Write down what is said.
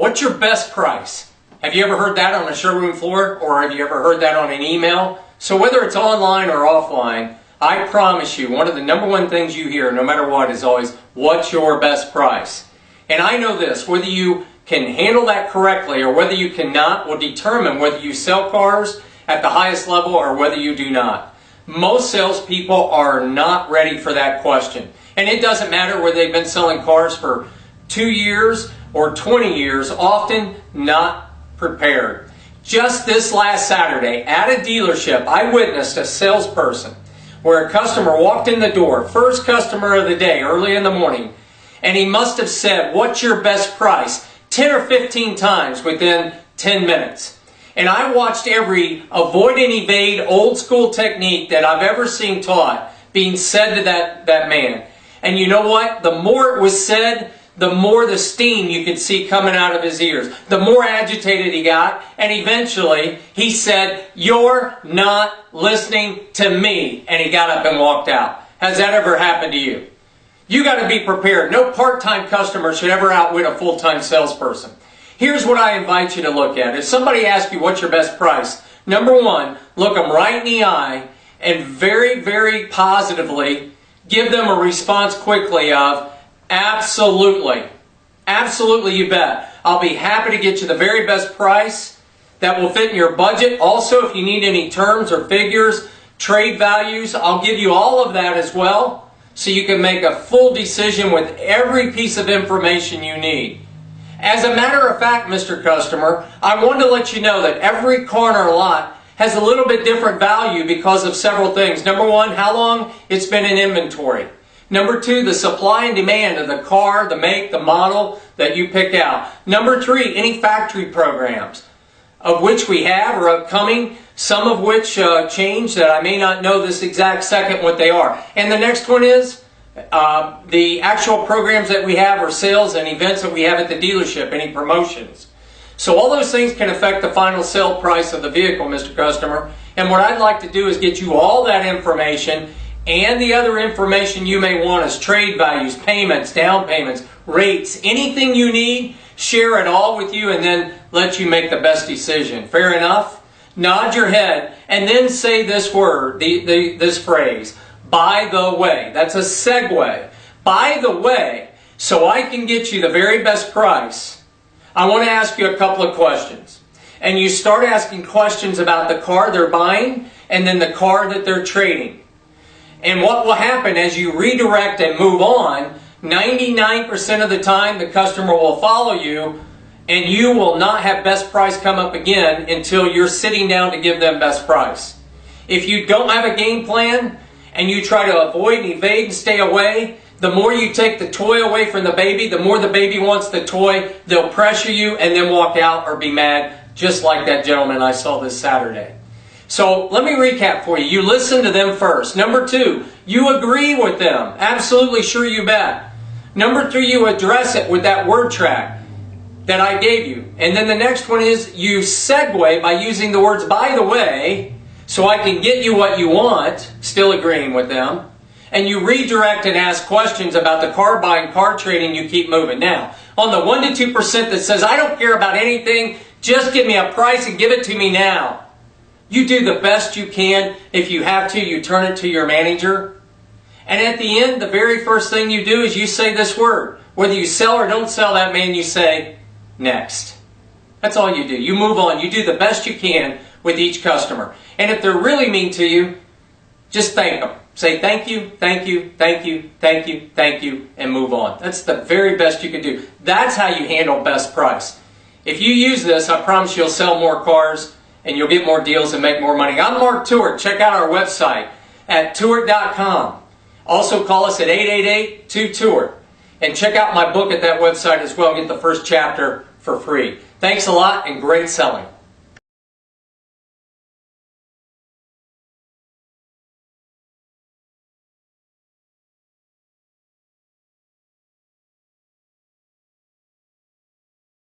What's your best price? Have you ever heard that on a showroom floor, or have you ever heard that on an email? So whether it's online or offline, I promise you, one of the number one things you hear, no matter what, is always, what's your best price? And I know this, whether you can handle that correctly or whether you cannot will determine whether you sell cars at the highest level or whether you do not. Most salespeople are not ready for that question. And it doesn't matter whether they've been selling cars for 2 years or 20 years, often not prepared. Just this last Saturday at a dealership, I witnessed a salesperson where a customer walked in the door, first customer of the day, early in the morning, and he must have said, what's your best price? 10 or 15 times within 10 minutes. And I watched every avoid and evade old school technique that I've ever seen taught being said to that man. And you know what? The more it was said, the more the steam you could see coming out of his ears. The more agitated he got, and eventually he said, "You're not listening to me." And he got up and walked out. Has that ever happened to you? You got to be prepared. No part-time customer should ever outwit a full-time salesperson. Here's what I invite you to look at. If somebody asks you what's your best price, number one, look them right in the eye and very, very positively give them a response quickly of, absolutely. Absolutely, you bet. I'll be happy to get you the very best price that will fit in your budget. Also, if you need any terms or figures, trade values, I'll give you all of that as well, so you can make a full decision with every piece of information you need. As a matter of fact, Mr. Customer, I want to let you know that every car in our lot has a little bit different value because of several things. Number one, how long it's been in inventory. Number two, the supply and demand of the car, the make, the model that you pick out. Number three, any factory programs, of which we have or upcoming, some of which change that I may not know this exact second what they are. And the next one is the actual programs that we have or sales and events that we have at the dealership, any promotions. So all those things can affect the final sale price of the vehicle, Mr. Customer. And what I'd like to do is get you all that information and the other information you may want as trade values, payments, down payments, rates, anything you need, share it all with you and then let you make the best decision. Fair enough? Nod your head and then say this word, this phrase, by the way. That's a segue. By the way, so I can get you the very best price, I want to ask you a couple of questions. And you start asking questions about the car they're buying and then the car that they're trading. And what will happen as you redirect and move on, 99% of the time the customer will follow you and you will not have best price come up again until you're sitting down to give them best price. If you don't have a game plan and you try to avoid and evade and stay away, the more you take the toy away from the baby, the more the baby wants the toy, they'll pressure you and then walk out or be mad, just like that gentleman I saw this Saturday. So let me recap for you. You listen to them first. Number two, you agree with them. Absolutely sure, you bet. Number three, you address it with that word track that I gave you. And then the next one is you segue by using the words, by the way, so I can get you what you want, still agreeing with them. And you redirect and ask questions about the car buying, car trading, you keep moving. Now, on the 1 to 2% that says, I don't care about anything, just give me a price and give it to me now. You do the best you can. If you have to, you turn it to your manager. And at the end, the very first thing you do is you say this word. Whether you sell or don't sell that man, you say, next. That's all you do. You move on. You do the best you can with each customer. And if they're really mean to you, just thank them. Say thank you, thank you, thank you, thank you, thank you, and move on. That's the very best you can do. That's how you handle best price. If you use this, I promise you'll sell more cars and you'll get more deals and make more money. I'm Mark Tewart. Check out our website at Tewart.com. Also call us at 888-2-TEWART. And check out my book at that website as well and get the first chapter for free. Thanks a lot and great selling.